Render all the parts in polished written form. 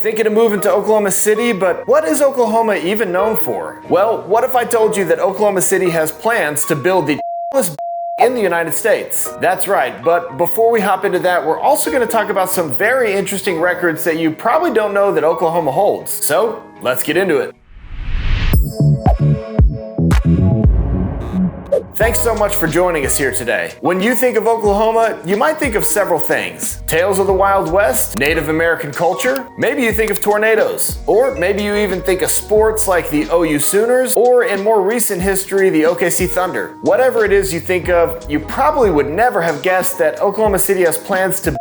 Thinking of moving to Oklahoma City, but what is Oklahoma even known for? Well, what if I told you that Oklahoma City has plans to build the tallest in the United States? That's right, but before we hop into that, we're also going to talk about some very interesting records that you probably don't know that Oklahoma holds. So, let's get into it. Thanks so much for joining us here today. When you think of Oklahoma, you might think of several things. Tales of the Wild West, Native American culture, maybe you think of tornadoes, or maybe you even think of sports like the OU Sooners, or in more recent history, the OKC Thunder. Whatever it is you think of, you probably would never have guessed that Oklahoma City has plans to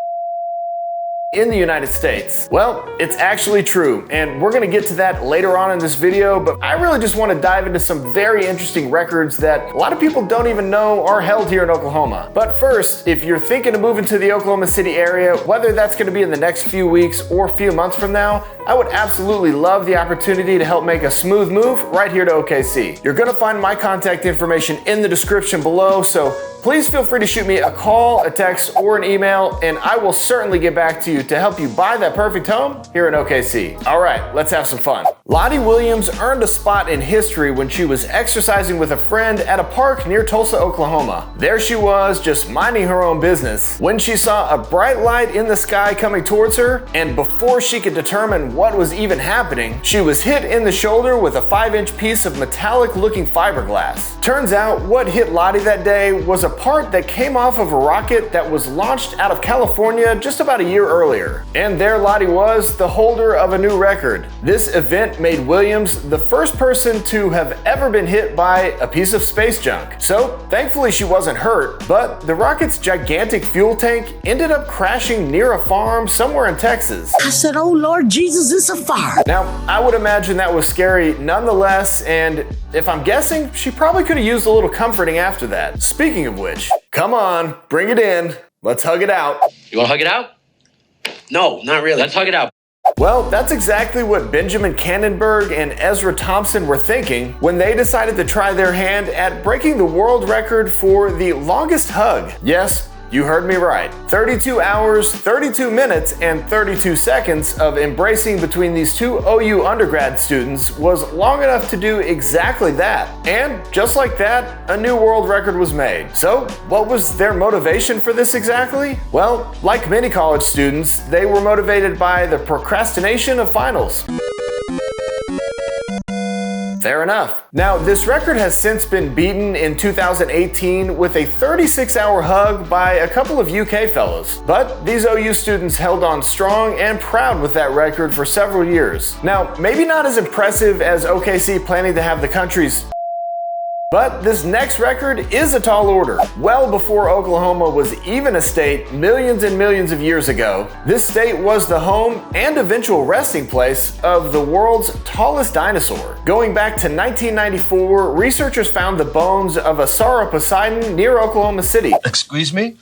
in the United States. Well, it's actually true, and we're going to get to that later on in this video, but I really just want to dive into some very interesting records that a lot of people don't even know are held here in Oklahoma. But first, if you're thinking of moving to the Oklahoma City area, whether that's going to be in the next few weeks or few months from now, I would absolutely love the opportunity to help make a smooth move right here to OKC. You're going to find my contact information in the description below, so please feel free to shoot me a call, a text, or an email, and I will certainly get back to you to help you buy that perfect home here in OKC. All right, let's have some fun. Lottie Williams earned a spot in history when she was exercising with a friend at a park near Tulsa, Oklahoma. There she was, just minding her own business, when she saw a bright light in the sky coming towards her, and before she could determine what was even happening, she was hit in the shoulder with a 5-inch piece of metallic-looking fiberglass. Turns out, what hit Lottie that day was a part that came off of a rocket that was launched out of California just about a year earlier. And there Lottie was, the holder of a new record. This event made Williams the first person to have ever been hit by a piece of space junk. So, thankfully she wasn't hurt, but the rocket's gigantic fuel tank ended up crashing near a farm somewhere in Texas. I said, oh Lord Jesus, it's a fire. Now, I would imagine that was scary nonetheless, and if I'm guessing, she probably could have used a little comforting after that. Speaking of which, come on, bring it in. Let's hug it out. You want to hug it out? No, not really. Let's hug it out. Well, that's exactly what Benjamin Cannonberg and Ezra Thompson were thinking when they decided to try their hand at breaking the world record for the longest hug. Yes, you heard me right. 32 hours, 32 minutes, and 32 seconds of embracing between these two OU undergrad students was long enough to do exactly that. And just like that, a new world record was made. So, what was their motivation for this exactly? Well, like many college students, they were motivated by the procrastination of finals. Fair enough. Now, this record has since been beaten in 2018 with a 36-hour hug by a couple of UK fellows. But these OU students held on strong and proud with that record for several years. Now, maybe not as impressive as OKC planning to have the country's, but this next record is a tall order. Well before Oklahoma was even a state millions and millions of years ago, this state was the home and eventual resting place of the world's tallest dinosaur. Going back to 1994, researchers found the bones of a sauropodon near Oklahoma City. Excuse me?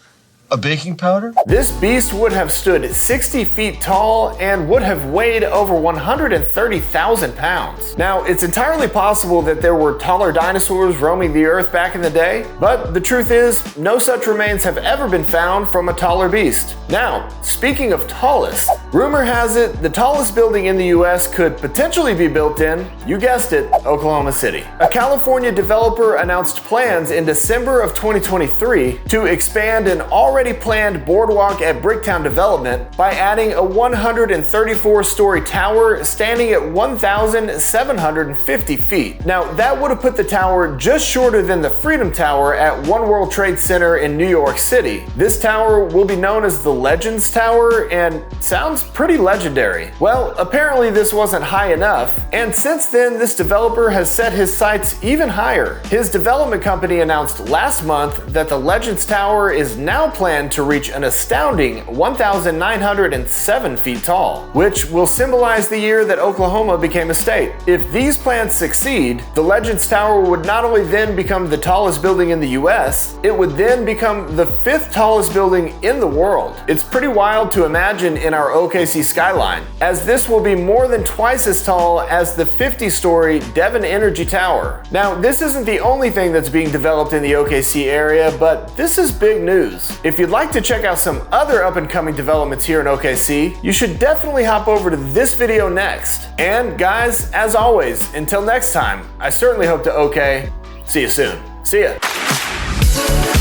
A baking powder? This beast would have stood 60 feet tall and would have weighed over 130,000 pounds. Now, it's entirely possible that there were taller dinosaurs roaming the earth back in the day, but the truth is, no such remains have ever been found from a taller beast. Now, speaking of tallest, rumor has it the tallest building in the US could potentially be built in, you guessed it, Oklahoma City. A California developer announced plans in December of 2023 to expand an already planned boardwalk at Bricktown Development by adding a 134-story tower standing at 1,750 feet. Now, that would have put the tower just shorter than the Freedom Tower at One World Trade Center in New York City. This tower will be known as the Legends Tower and sounds pretty legendary. Well, apparently this wasn't high enough, and since then this developer has set his sights even higher. His development company announced last month that the Legends Tower is now planned to reach an astounding 1,907 feet tall, which will symbolize the year that Oklahoma became a state. If these plans succeed, the Legends Tower would not only then become the tallest building in the US, it would then become the 5th tallest building in the world. It's pretty wild to imagine in our OKC skyline, as this will be more than twice as tall as the 50-story Devon Energy Tower. Now, this isn't the only thing that's being developed in the OKC area, but this is big news. If if you'd like to check out some other up-and-coming developments here in OKC, you should definitely hop over to this video next. And guys, as always, until next time, I certainly hope to OK. See you soon. See ya.